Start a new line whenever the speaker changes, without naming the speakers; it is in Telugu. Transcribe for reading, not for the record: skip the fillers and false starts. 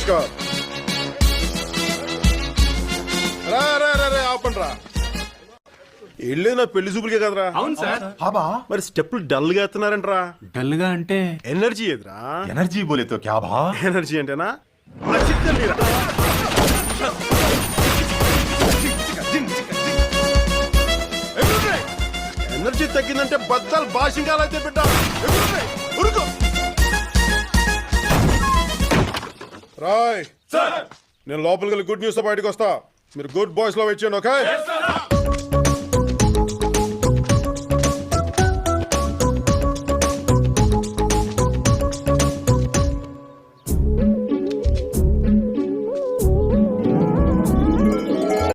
తీసుకో. రా రా రా రా ఆపండి రా. వెళ్ళేది నా పెళ్లి చూపులకే కదరా.
అవును సార్.
हाँ
మరి స్టెప్పులు డల్ గా ఎత్తున్నారంటరా.
డల్ గా అంటే
ఎనర్జీ ఏదిరా?
एनर्जी बोले तो क्या भा
ఎనర్జీ అంటేనా ఎనర్జీ తగ్గిందంటే బద్దలు భాషింగాలైతే బిడ్డ. ఉరుకు రాయ్. నేను లోపలికి వెళ్ళి గుడ్ న్యూస్ తో బయటకు వస్తా. మీరు గుడ్ బాయ్స్ లో వెయిట్ చేయండి. ఓకే